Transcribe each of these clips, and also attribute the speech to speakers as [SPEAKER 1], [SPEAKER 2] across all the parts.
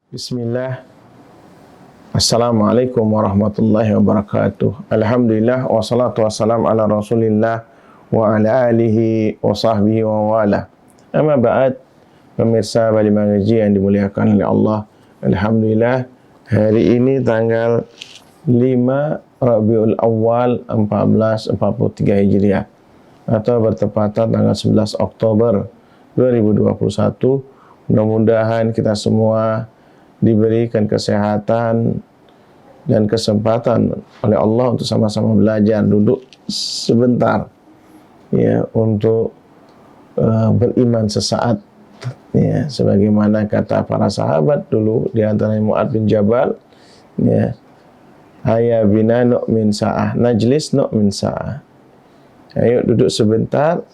[SPEAKER 1] Bismillah. Assalamualaikum warahmatullahi wabarakatuh. Alhamdulillah wassalatu wassalam ala Rasulillah wa ala alihi wa sahbihi wa wala. Amma ba'd, pemirsa Bali Mengaji yang dimuliakan oleh Allah. Alhamdulillah, hari ini tanggal 5 Rabiul Awal 1443 Hijriah atau bertepatan tanggal 11 Oktober 2021. Mudah-mudahan kita semua diberikan kesehatan dan kesempatan oleh Allah untuk sama-sama belajar, duduk sebentar ya untuk beriman sesaat ya, sebagaimana kata para sahabat dulu, di antaranya Mu'adz bin Jabal ya, haya bina nu'min sa'ah najlis nu'min sa'ah, ayo duduk sebentar,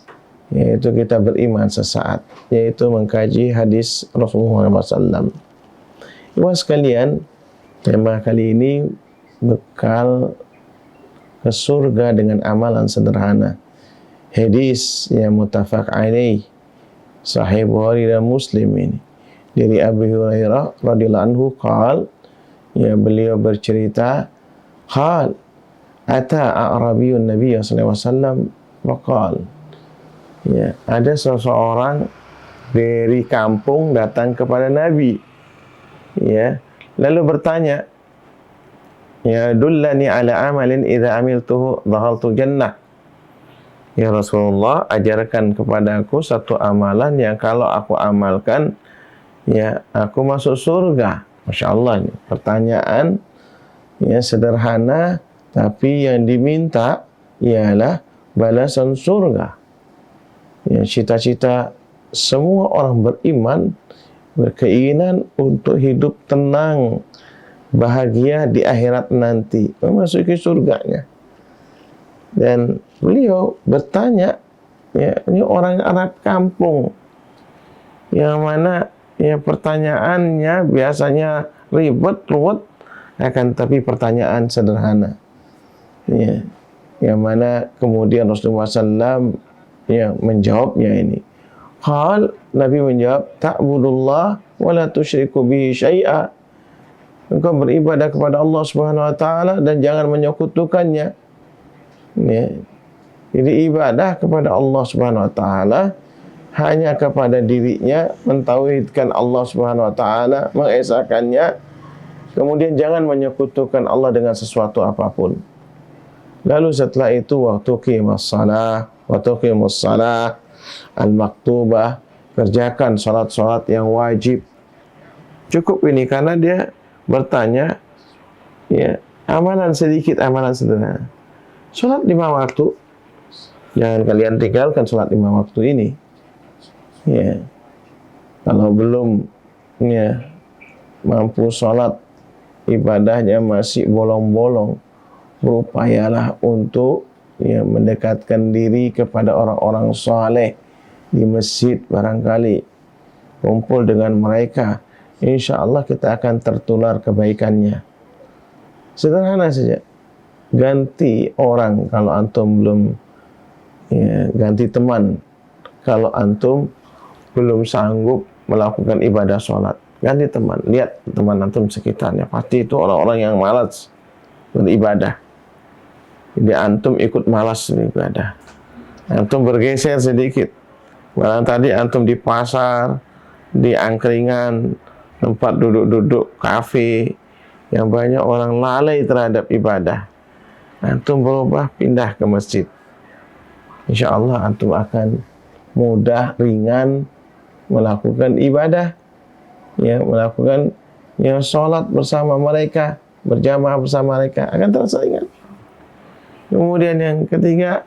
[SPEAKER 1] yaitu kita beriman sesaat, yaitu mengkaji hadis Rasulullah SAW. Ibu sekalian, tema kali ini bekal ke surga dengan amalan sederhana. Hadis yang muttafaq alaih, Sahih Bukhari dan Muslim ini. Dari Abu Hurairah radhiyallahu anhu qala, ya beliau bercerita, qala ata a'rabiyyun nabiy sallallahu alaihi wasallam wa qala, ya ada seseorang dari kampung datang kepada Nabi. Ya, lalu bertanya, ya dullani ala amalin idza amiltuhu dhahaltu jannah. Ya Rasulullah, ajarkan kepadaku satu amalan yang kalau aku amalkan, ya aku masuk surga. Masya Allah, ini pertanyaan ya sederhana, tapi yang diminta ialah balasan surga. Ya, cita-cita semua orang beriman berkeinginan untuk hidup tenang, bahagia di akhirat nanti, memasuki surganya. Dan beliau bertanya, ya ini orang Arab kampung, yang mana ya pertanyaannya biasanya ribet, ruwet, akan tapi pertanyaan sederhana. Ya, yang mana kemudian Rasulullah SAW ya menjawabnya ini. Nabi menjawab, ta'budullah wa la tusyriku bihi syai'a. Engkau beribadah kepada Allah Subhanahu wa taala dan jangan menyekutukannya. Ya. Jadi ibadah kepada Allah Subhanahu wa taala hanya kepada dirinya, mentauhidkan Allah Subhanahu wa taala, mengesakannya. Kemudian jangan menyekutukan Allah dengan sesuatu apapun. Lalu setelah itu wa tuqimus shalah al-maktubah, kerjakan salat-salat yang wajib. Cukup ini karena dia bertanya ya, amalan sedikit, amalan sederhana. Salat 5 waktu, jangan kalian tinggalkan salat 5 waktu ini. Ya. Kalau belum ya mampu salat, ibadahnya masih bolong-bolong, berupayalah untuk ya mendekatkan diri kepada orang-orang saleh di masjid, barangkali kumpul dengan mereka, insya Allah kita akan tertular kebaikannya. Sederhana saja, ganti orang kalau antum belum ya, ganti teman kalau antum belum sanggup melakukan ibadah sholat, ganti teman. Lihat teman antum sekitarnya, pasti itu orang-orang yang malas beribadah. Jadi antum ikut malas beribadah. Antum bergeser sedikit. Barang tadi antum di pasar, di angkringan, tempat duduk-duduk, kafe, yang banyak orang lalai terhadap ibadah. Antum berubah, pindah ke masjid. Insya Allah antum akan mudah, ringan melakukan ibadah. Ya, melakukan ya, sholat bersama mereka, berjamaah bersama mereka, akan terasa ringan. Kemudian yang ketiga,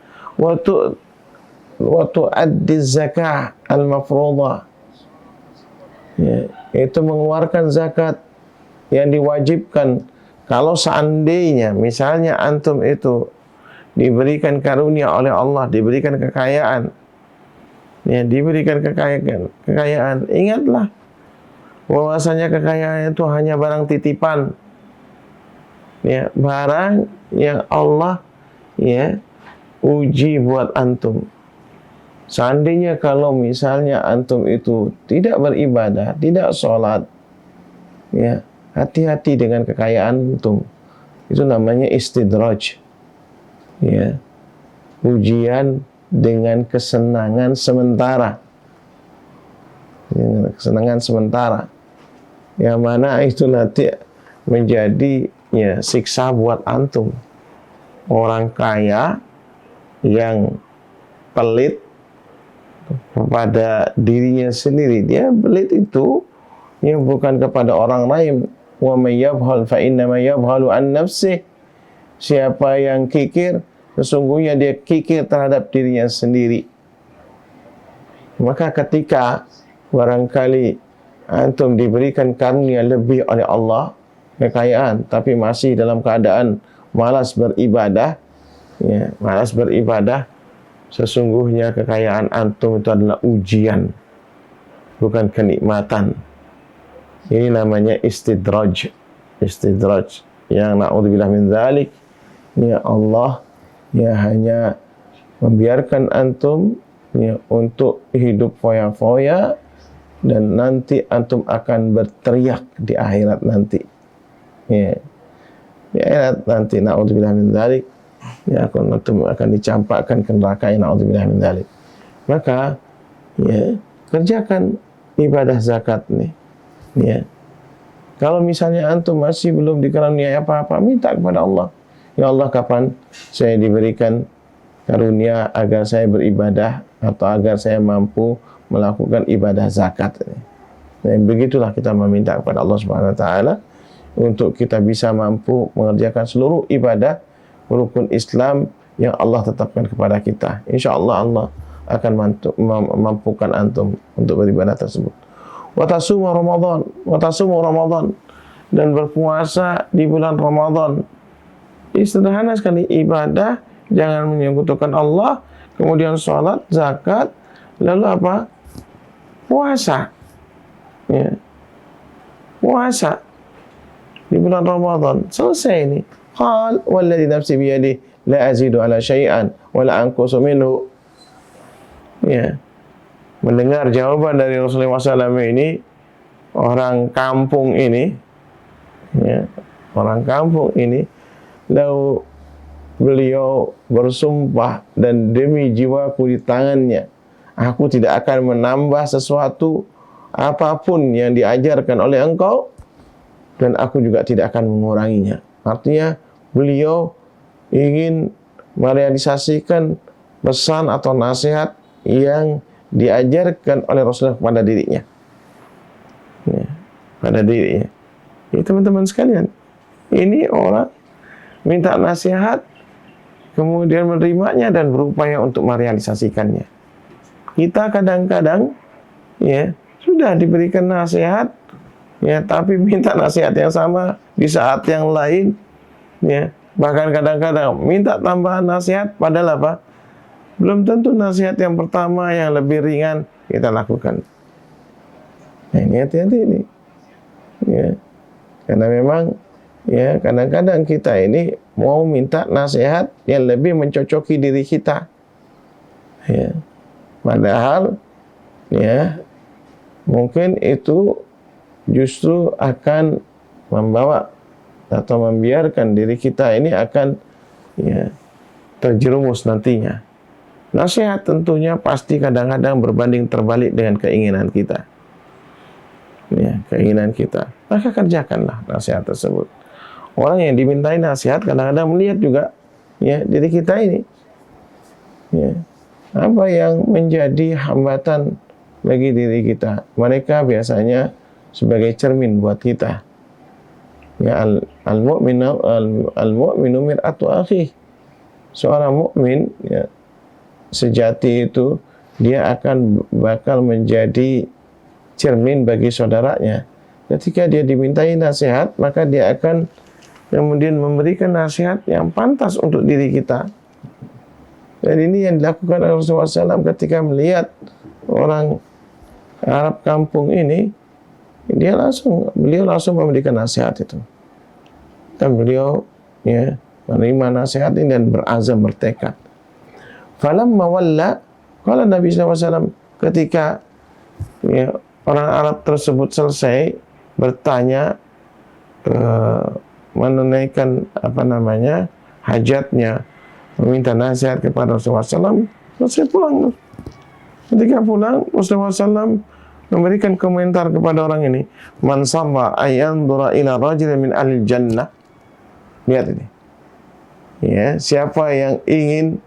[SPEAKER 1] waktu addiz zakah al-mafruḍah, ya, itu mengeluarkan zakat yang diwajibkan. Kalau seandainya misalnya antum itu diberikan karunia oleh Allah, diberikan kekayaan, ya, diberikan kekayaan, ingatlah bahwasanya kekayaan itu hanya barang titipan, ya, barang yang Allah ya uji buat antum. Seandainya kalau misalnya antum itu tidak beribadah, tidak sholat, ya, hati-hati dengan kekayaan antum. Itu namanya istidraj. Ya. Ujian dengan kesenangan sementara. Kesenangan sementara. Yang mana itu nanti menjadi ya siksa buat antum. Orang kaya yang pelit kepada dirinya sendiri, dia pelit itu ya bukan kepada orang lain. Wa may yabhal fa inna ma yabhalu an nafsih. Siapa yang kikir, sesungguhnya dia kikir terhadap dirinya sendiri. Maka ketika barangkali antum diberikan karunia lebih oleh Allah, kekayaan, tapi masih dalam keadaan malas beribadah, ya, malas beribadah, sesungguhnya kekayaan antum itu adalah ujian, bukan kenikmatan. Ini namanya istidraj. Istidraj. Yang na'udzubillah min dzalik, ya Allah ya hanya membiarkan antum ya untuk hidup foya-foya, dan nanti antum akan berteriak di akhirat nanti. Ya. Di akhirat nanti na'udzubillah min dzalik, ya antum akan dicampakkan ke neraka, na'udzubillah min dzalik. Maka ya kerjakan ibadah zakat nih. Ya. Kalau misalnya antum masih belum dikaruniai apa-apa, minta kepada Allah. Ya Allah, kapan saya diberikan karunia agar saya beribadah atau agar saya mampu melakukan ibadah zakat. Dan begitulah kita meminta kepada Allah Subhanahu wa taala untuk kita bisa mampu mengerjakan seluruh ibadah rukun Islam yang Allah tetapkan kepada kita. Insya-Allah Allah akan mampukan antum untuk beribadah tersebut. Wa tasumu Ramadan, dan berpuasa di bulan Ramadan. Sederhana sekali ibadah, jangan menyekutukan Allah, kemudian sholat, zakat, lalu apa? Puasa. Ya. Puasa di bulan Ramadan. Selesai ini. Qal walladzi nafsi biyadihi la azidu ala syai'an wa la anqusu minhu. Ya. Mendengar jawaban dari Rasulullah SAW ini, orang kampung ini, ya, orang kampung ini, lalu beliau bersumpah, dan demi jiwaku di tangannya, aku tidak akan menambah sesuatu apapun yang diajarkan oleh engkau, dan aku juga tidak akan menguranginya. Artinya beliau ingin merealisasikan pesan atau nasihat yang diajarkan oleh Rasulullah kepada dirinya, ya, pada dirinya. Ya, teman-teman sekalian, ini orang minta nasihat, kemudian menerimanya dan berupaya untuk merealisasikannya. Kita kadang-kadang ya sudah diberikan nasihat, ya, tapi minta nasihat yang sama di saat yang lain, ya, bahkan kadang-kadang minta tambahan nasihat, padahal apa? Belum tentu nasihat yang pertama yang lebih ringan kita lakukan. Nah, ini hati-hati ini. Ya. Karena memang ya kadang-kadang kita ini mau minta nasihat yang lebih mencocoki diri kita. Ya. Padahal ya mungkin itu justru akan membawa atau membiarkan diri kita ini akan ya terjerumus nantinya. Nasihat tentunya pasti kadang-kadang berbanding terbalik dengan keinginan kita. Ya, keinginan kita. Maka kerjakanlah nasihat tersebut. Orang yang dimintai nasihat kadang-kadang melihat juga ya diri kita ini. Ya, apa yang menjadi hambatan bagi diri kita? Mereka biasanya sebagai cermin buat kita. Ya, al-mu'minu mir'atu akhih. Seorang mukmin ya sejati itu dia akan bakal menjadi cermin bagi saudaranya. Ketika dia dimintai nasihat, maka dia akan kemudian memberikan nasihat yang pantas untuk diri kita. Dan ini yang dilakukan oleh Rasulullah SAW ketika melihat orang Arab kampung ini, beliau langsung memberikan nasihat itu. Dan beliau ya menerima nasihat ini dan berazam, bertekad. Falamma walla, kalau Nabi SAW ketika ya, orang Arab tersebut selesai bertanya, menunaikan hajatnya, meminta nasihat kepada Rasulullah SAW, selesai pulang. Ketika pulang, Rasulullah SAW memberikan komentar kepada orang ini, man sarra ayanzura ila rajulin min ahli jannah. Lihat ini. Ya, siapa yang ingin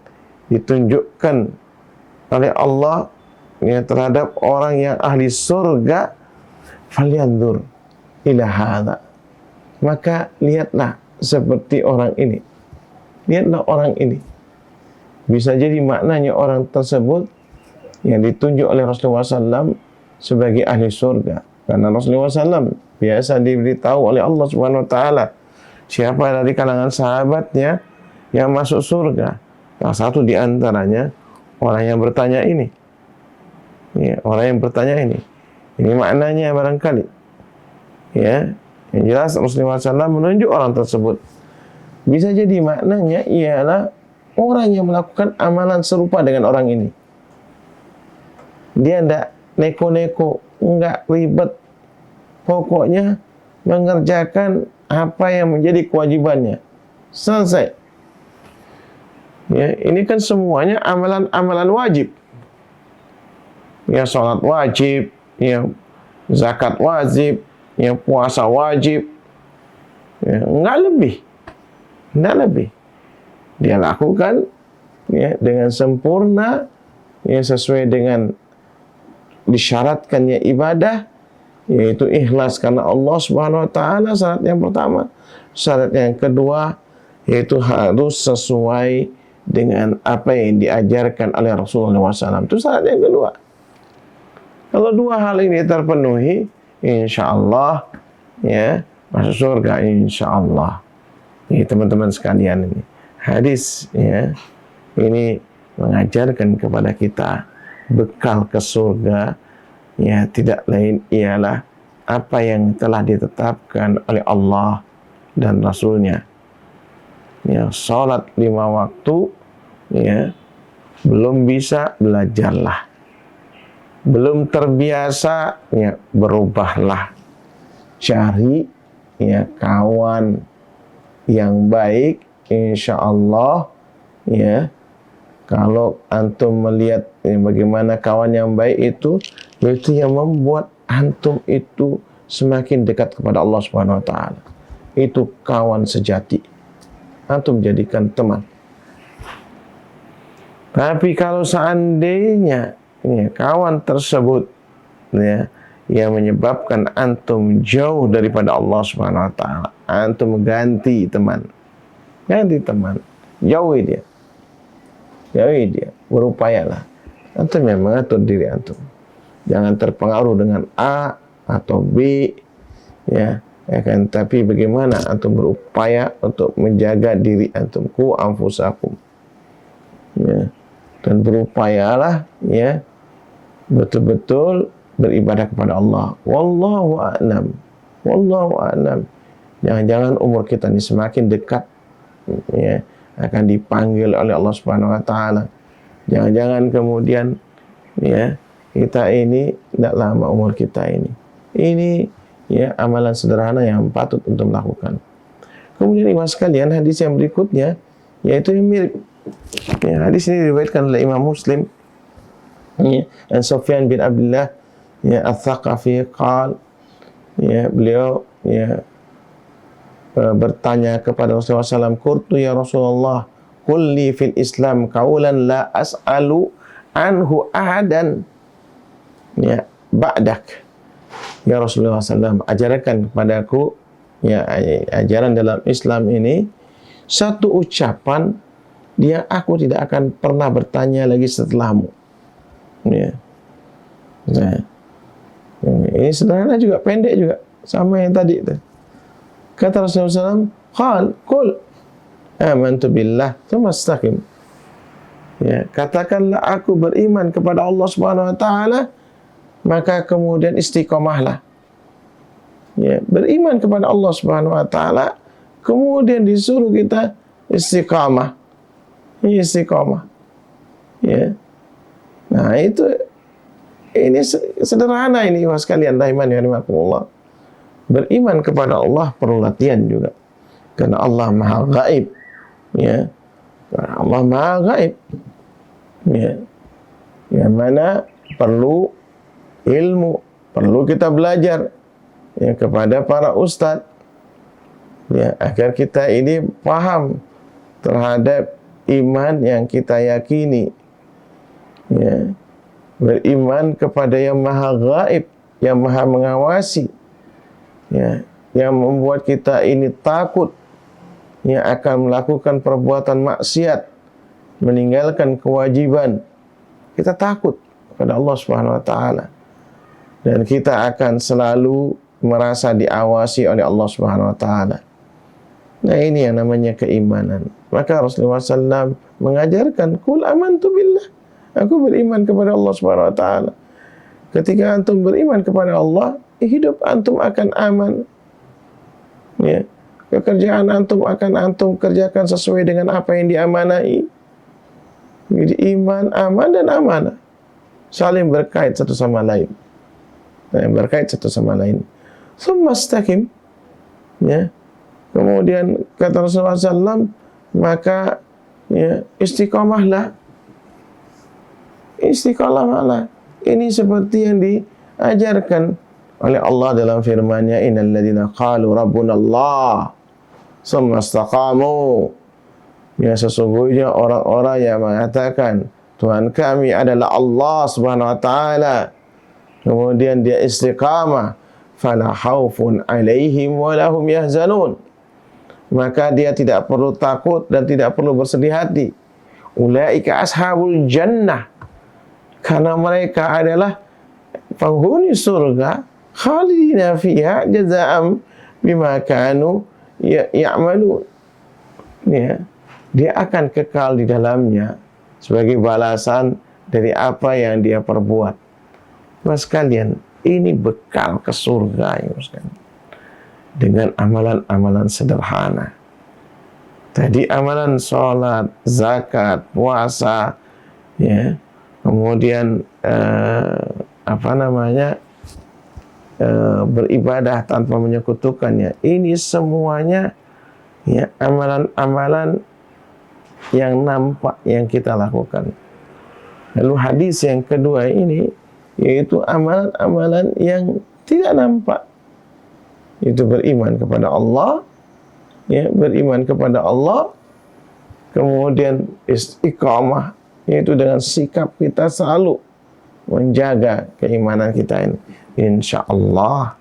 [SPEAKER 1] ditunjukkan oleh Allah ya terhadap orang yang ahli surga, falyanzur ila hadza. Maka lihatlah seperti orang ini. Lihatlah orang ini. Bisa jadi maknanya orang tersebut yang ditunjuk oleh Rasulullah SAW sebagai ahli surga. Karena Rasulullah SAW biasa diberitahu oleh Allah Subhanahu Wa Taala siapa dari kalangan sahabatnya yang masuk surga. Salah satu di antaranya orang yang bertanya ini. Ya, orang yang bertanya ini. Ini maknanya barangkali. Ya, yang jelas Rasulullah SAW menunjuk orang tersebut. Bisa jadi maknanya ialah orang yang melakukan amalan serupa dengan orang ini. Dia tidak neko-neko, enggak ribet. Pokoknya mengerjakan apa yang menjadi kewajibannya. Selesai. Ya, ini kan semuanya amalan-amalan wajib. Ya, sholat wajib, ya, zakat wajib, ya, puasa wajib. Ya, enggak lebih. Enggak lebih. Dia lakukan ya dengan sempurna, ya sesuai dengan disyaratkannya ibadah, yaitu ikhlas karena Allah Subhanahu Wa Taala, syarat yang pertama. Syarat yang kedua yaitu harus sesuai dengan apa yang diajarkan oleh Rasulullah SAW. Itu syarat yang kedua. Kalau dua hal ini terpenuhi, insya Allah ya masuk surga, insya Allah. Ini teman-teman sekalian, ini hadis ya ini mengajarkan kepada kita bekal ke surga ya tidak lain ialah apa yang telah ditetapkan oleh Allah dan Rasulnya. Ya, salat 5 waktu ya belum bisa, belajarlah. Belum terbiasa ya berubahlah. Cari ya kawan yang baik, insya Allah ya. Kalau antum melihat bagaimana kawan yang baik itu yang membuat antum itu semakin dekat kepada Allah Subhanahu Wa Taala. Itu kawan sejati. Antum jadikan teman. Tapi kalau seandainya ya, kawan tersebut ya yang menyebabkan antum jauh daripada Allah Subhanahu Wa Taala, antum ganti teman, jauhi dia. Berupayalah antum yang mengatur diri antum. Jangan terpengaruh dengan A atau B ya kan, tapi bagaimana antum berupaya untuk menjaga diri antum, ku anfusakum ya, dan berupayalah ya betul-betul beribadah kepada Allah. Wallahu a'lam. Jangan-jangan umur kita ini semakin dekat ya akan dipanggil oleh Allah Subhanahu Wa Taala. Jangan-jangan kemudian ya kita ini tidak lama umur kita ini. Ini ya amalan sederhana yang patut untuk melakukan. Kemudian ikhwan sekalian, hadis yang berikutnya yaitu yang mirip. Ya, hadis ini diriwayatkan oleh Imam Muslim. Ya, dan Sufyan bin Abdullah ya Ats-Tsaqafi qala ya beliau ya bertanya kepada Rasulullah SAW, "Qultu ya Rasulullah, qul li fil Islam qaulan la as'alu anhu ahadan ya ba'dak." Ya Rasulullah SAW, ajarkan kepadaku ya ajaran dalam Islam ini satu ucapan yang aku tidak akan pernah bertanya lagi setelahmu. Ya. Nah, ini sederhana juga, pendek juga, sama yang tadi itu. Kata Rasulullah SAW, qul amantu billah tsumma istaqim. Ya, katakanlah aku beriman kepada Allah Subhanahu Wa Taala, maka kemudian istiqomahlah. Ya, beriman kepada Allah Subhanahu Wa Taala, kemudian disuruh kita istiqamah. Istiqamah. Ya. Nah, ini sederhana ini Mas kalian, rahimani wa rahimakumullah. beriman kepada Allah perlu latihan juga, karena Allah Maha Gaib, ya. Karena Allah Maha Gaib, ya. Yang mana perlu ilmu, perlu kita belajar, ya, kepada para ustadz, ya, agar kita ini paham terhadap iman yang kita yakini, ya. Beriman kepada yang Maha Gaib, yang Maha mengawasi, ya, yang membuat kita ini takut, yang akan melakukan perbuatan maksiat, meninggalkan kewajiban. Kita takut kepada Allah Subhanahu wa taala, dan kita akan selalu merasa diawasi oleh Allah Subhanahu wa taala. Nah, ini yang namanya keimanan. Maka Rasulullah SAW mengajarkan, "Qul amantu billah." Aku beriman kepada Allah Subhanahu wa taala. Ketika antum beriman kepada Allah, hidup antum akan aman. Ya. Pekerjaan antum akan antum kerjakan sesuai dengan apa yang diamanai. Jadi iman, aman, dan amanah saling berkait satu sama lain. Saling berkait satu sama lain. Tsumma istaqim. Ya. Kemudian kata Rasulullah SAW, maka ya, istiqomahlah. Istiqomahlah. Ini seperti yang diajarkan oleh Allah dalam firman-Nya, "Innal ladzina qalu rabbuna Allah tsumma istaqamu." Ya, sesungguhnya orang-orang yang mengatakan Tuhan kami adalah Allah Subhanahu wa taala, kemudian dia istiqamah, fala khaufun alaihim wa lahum yahzanun. Maka dia tidak perlu takut dan tidak perlu bersedih hati. Ulaika ashabul jannah. Karena mereka adalah penghuni surga, khalidina fiha jazaa'an bima kanu ya'malun. Ya, dia akan kekal di dalamnya sebagai balasan dari apa yang dia perbuat. Mas kalian, ini bekal ke surga, ya Mas kalian. Dengan amalan-amalan sederhana. Tadi amalan sholat, zakat, puasa, ya. Kemudian beribadah tanpa menyekutukannya. Ini semuanya ya amalan-amalan yang nampak yang kita lakukan. Lalu hadis yang kedua ini yaitu amalan-amalan yang tidak nampak. Itu beriman kepada Allah, ya, beriman kepada Allah, kemudian istiqamah, yaitu dengan sikap kita selalu menjaga keimanan kita ini. Insya Allah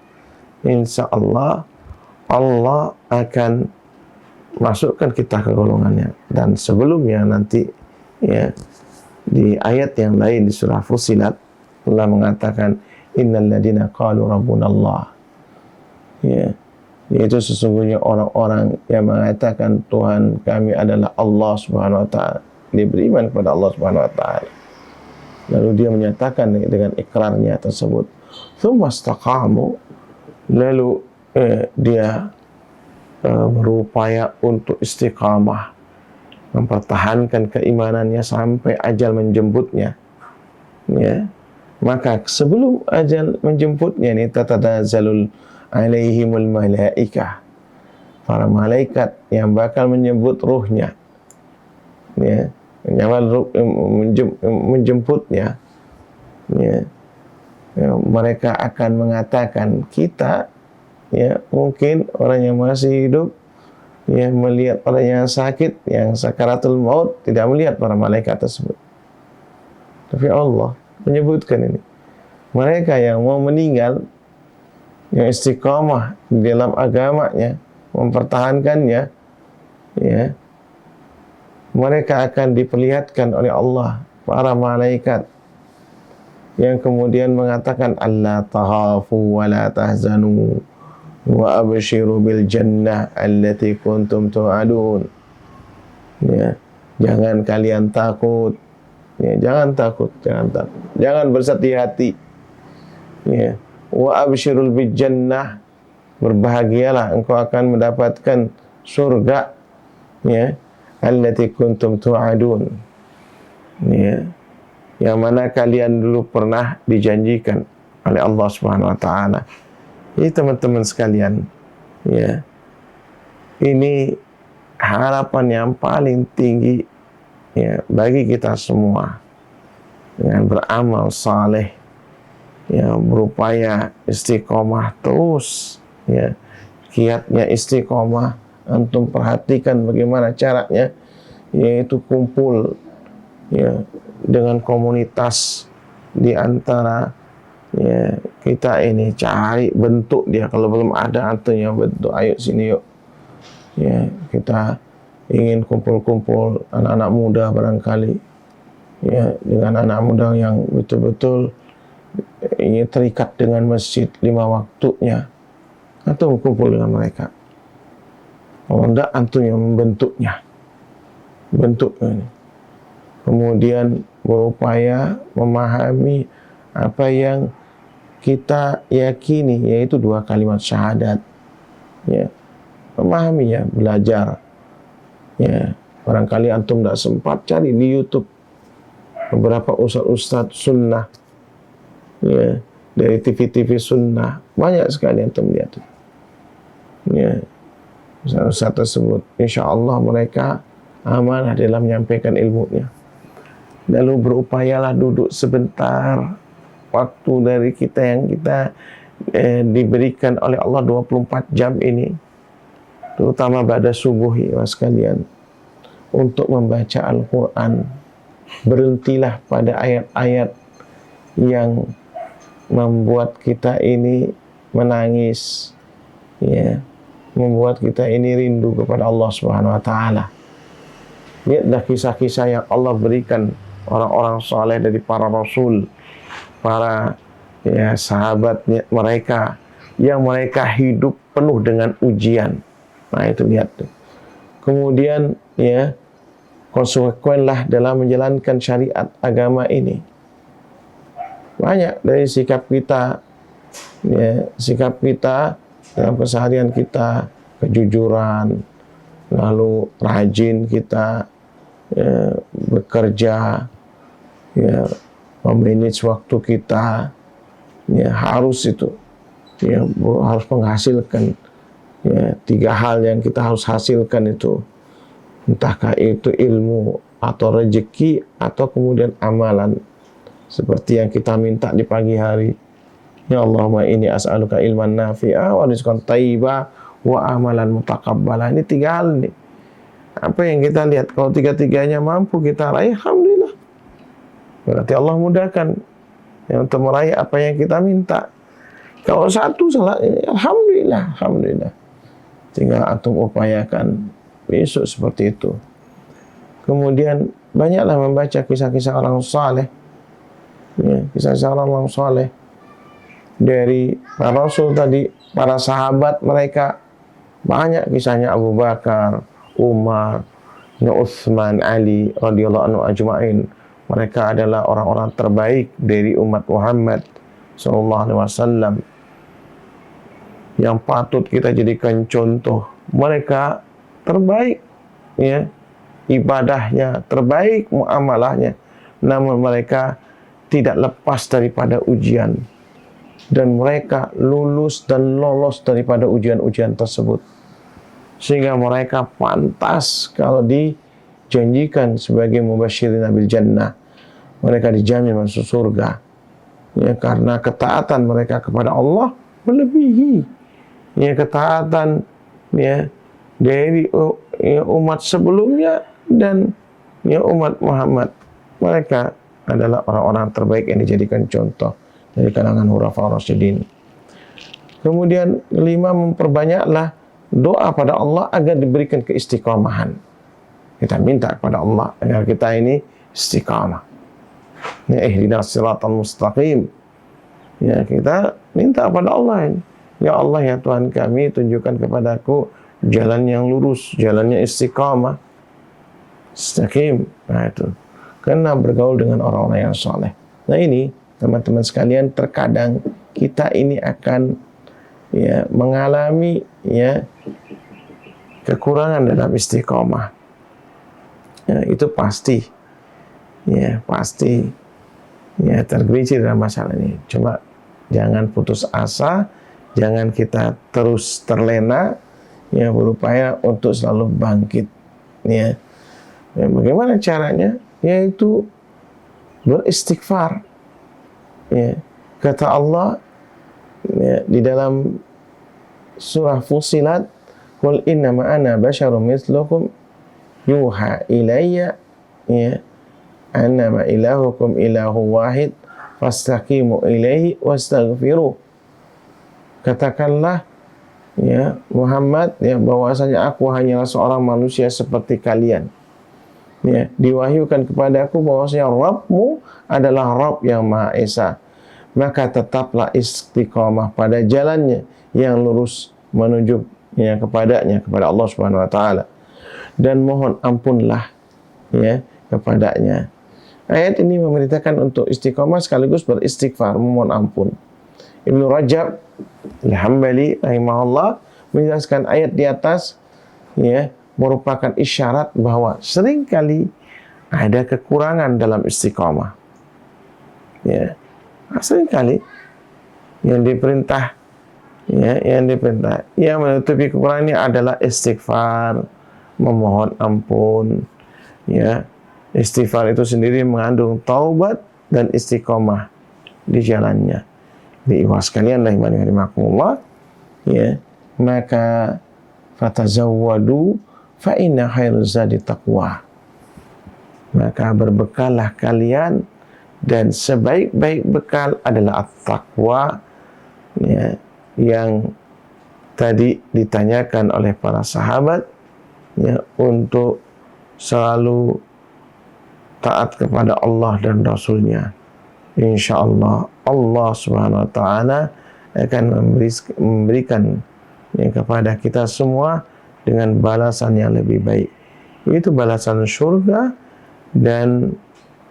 [SPEAKER 1] Allah akan masukkan kita ke golongannya. Dan sebelumnya nanti, ya, di ayat yang lain di surah Fussilat, Allah mengatakan, "Innal ladzina qalu rabbuna Allah." Ya, yaitu sesungguhnya orang-orang yang mengatakan Tuhan kami adalah Allah Subhanahu wa taala. Dia beriman kepada Allah Subhanahu wa taala. Lalu dia menyatakan dengan ikrarnya tersebut, "Tsumma istaqamu." Lalu dia berupaya untuk istiqamah, mempertahankan keimanannya sampai ajal menjemputnya. Ya. Maka sebelum ajal menjemputnya ini, tatanazzalul alaihimul malaikah. Para malaikat yang bakal menjemput ruhnya. Ya. Menjemputnya, ya, mereka akan mengatakan, kita, ya, mungkin orang yang masih hidup, ya, melihat orang yang sakit, yang sakaratul maut, tidak melihat para malaikat tersebut. Tapi Allah menyebutkan ini, mereka yang mau meninggal, yang istiqamah di dalam agamanya, mempertahankannya, ya, mereka akan diperlihatkan oleh Allah para malaikat yang kemudian mengatakan, "Alla tahafu wa la tahzanu wa abshiru bil jannah allati kuntum tu'adun." Ya, jangan kalian takut. Ya, jangan takut. Jangan bersedih hati. Ya, wa abshirul bil jannah, berbahagialah engkau akan mendapatkan surga, ya, allati kuntum tu'adun, ya, yang mana kalian dulu pernah dijanjikan oleh Allah Subhanahu wa taala, Jadi teman-teman sekalian, ya, ini harapan yang paling tinggi, ya, bagi kita semua dengan beramal saleh, ya, berupaya istiqomah terus, ya, kiatnya istiqomah. Antum perhatikan bagaimana caranya, yaitu kumpul, ya, dengan komunitas di antara, ya, kita ini, cari bentuk dia. Kalau belum ada antum yang bentuk, ayo sini yuk, ya, kita ingin kumpul-kumpul anak-anak muda barangkali, ya, dengan anak muda yang betul-betul ingin terikat dengan masjid 5 waktunya, antum kumpul dengan mereka. Kalau enggak, antum yang membentuknya, bentuk ini. Kemudian berupaya memahami apa yang kita yakini, yaitu 2 kalimat syahadat, ya, memahami, ya, belajar, ya. Barangkali antum tidak sempat, cari di YouTube beberapa ustadz sunnah, ya, dari TV-TV sunnah, banyak sekali antum lihat, ya, ustadz tersebut, insya Allah mereka amanah dalam menyampaikan ilmunya. Lalu berupayalah duduk sebentar, waktu dari kita yang kita diberikan oleh Allah 24 jam ini, terutama pada subuh, ya sekalian, untuk membaca Al-Quran. Berhentilah pada ayat-ayat yang membuat kita ini menangis, ya, membuat kita ini rindu kepada Allah Subhanahu wa taala. Lihatlah kisah-kisah yang Allah berikan orang-orang saleh dari para rasul, para, ya, sahabatnya mereka, yang mereka hidup penuh dengan ujian. Nah, itu lihat tuh. Kemudian, ya, konsekuenlah dalam menjalankan syariat agama ini. Banyak dari sikap kita, ya, sikap kita dalam keseharian kita, kejujuran, lalu rajin kita, ya, bekerja, ya, memanage waktu kita, ya, harus itu, ya, harus menghasilkan, ya, 3 hal yang kita harus hasilkan itu, entahkah itu ilmu atau rezeki atau kemudian amalan, seperti yang kita minta di pagi hari. Ya Allahumma inni as'aluka ilman nafi'a wa rizqan thayyiba wa amalan mutaqabbala. Ini 3 hal nih. Apa yang kita lihat, kalau 3-tiganya mampu kita raih, alhamdulillah, berarti Allah mudahkan, ya, untuk meraih apa yang kita minta. Kalau 1 salah, alhamdulillah, alhamdulillah. Tinggal antum upayakan besok seperti itu. Kemudian banyaklah membaca kisah-kisah orang saleh, ya, kisah-kisah orang saleh dari para rasul tadi, para sahabat mereka, banyak kisahnya. Abu Bakar, Umar, Utsman, Ali radhiyallahu anhu ajma'in. Mereka adalah orang-orang terbaik dari umat Muhammad sallallahu alaihi wasallam yang patut kita jadikan contoh. Mereka terbaik, ya, ibadahnya terbaik, muamalahnya, namun mereka tidak lepas daripada ujian, dan mereka lulus dan lolos daripada ujian-ujian tersebut, sehingga mereka pantas kalau dijanjikan sebagai mubasyirin bil jannah. Mereka dijamin masuk surga, ya, karena ketaatan mereka kepada Allah melebihi, ya, ketaatan, ya, dari, ya, umat sebelumnya dan, ya, umat Muhammad. Mereka adalah orang-orang terbaik yang dijadikan contoh dari kalangan hurafa rasyidin. Kemudian 5, memperbanyaklah doa pada Allah agar diberikan keistiqomahan. Kita minta kepada Allah agar kita ini istiqamah. Ya, ihdinas siratal mustaqim. Ya, kita minta kepada Allah ini. Ya Allah, ya Tuhan kami, tunjukkan kepadaku jalan yang lurus, jalannya istiqamah, mustaqim. Nah, itu karena bergaul dengan orang-orang yang saleh. Nah, ini teman-teman sekalian, terkadang kita ini akan, ya, mengalami, ya, kekurangan dalam istiqamah. Ya, itu pasti, ya, pasti, ya, tergelincir dalam masalah ini. Cuma jangan putus asa, Jangan kita terus terlena, ya, berupaya untuk selalu bangkit, ya. Bagaimana caranya? Yaitu beristighfar. Ya. Kata Allah, ya, di dalam surah Fussilat, "Qul innama ana basyarum mithlukum yuha ilayya, ya, annama ilahukum ilahu wahid fastaqimu ilaihi wastaghfiruh." Katakanlah, ya Muhammad, ya, bahwasanya aku hanyalah seorang manusia seperti kalian. Ya, diwahyukan kepadaku bahwasanya Rabbmu adalah Rabb yang Maha Esa. Maka tetaplah istiqamah pada jalannya yang lurus menuju, ya, kepadanya, kepada Allah Subhanahu wa taala. Dan mohon ampunlah, ya, kepadanya. Ayat ini memerintahkan untuk istiqamah sekaligus beristighfar, memohon ampun. Ibnu Rajab Al-Hambali rahimahullah menjelaskan ayat di atas, ya, merupakan isyarat bahwa seringkali ada kekurangan dalam istiqamah. Ya, seringkali yang diperintah, ya, yang menutupi kekurangannya adalah istighfar, memohon ampun. Ya, istighfar itu sendiri mengandung taubat dan istiqamah di jalannya. Ikhwas sekalian rahimakumullah, ya, maka fatazawwadu fa inna khairuz zadi taqwa. Maka berbekallah kalian, dan sebaik-baik bekal adalah at-taqwa, ya, yang tadi ditanyakan oleh para sahabat, ya, untuk selalu taat kepada Allah dan Rasulnya. InsyaAllah Allah Subhanahu wa ta'ala akan memberikan, ya, kepada kita semua dengan balasan yang lebih baik, yaitu balasan surga dan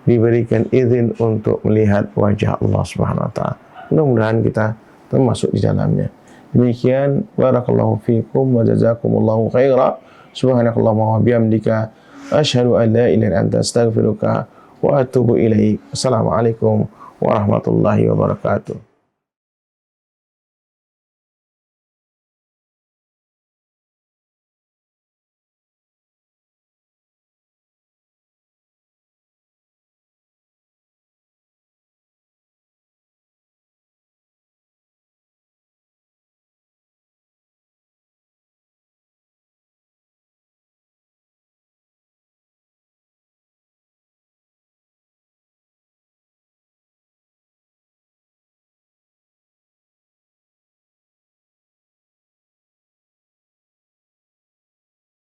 [SPEAKER 1] diberikan izin untuk melihat wajah Allah Subhanahu wa ta'ala. Mudah-mudahan kita termasuk di dalamnya. Demikian, barakallahu fikum wa jazakumullahu khaira. Subhanakallahumma wa bihamdika asyhadu an la ilaha illa anta astaghfiruka wa atubu ilaik. Assalamualaikum warahmatullahi wabarakatuh.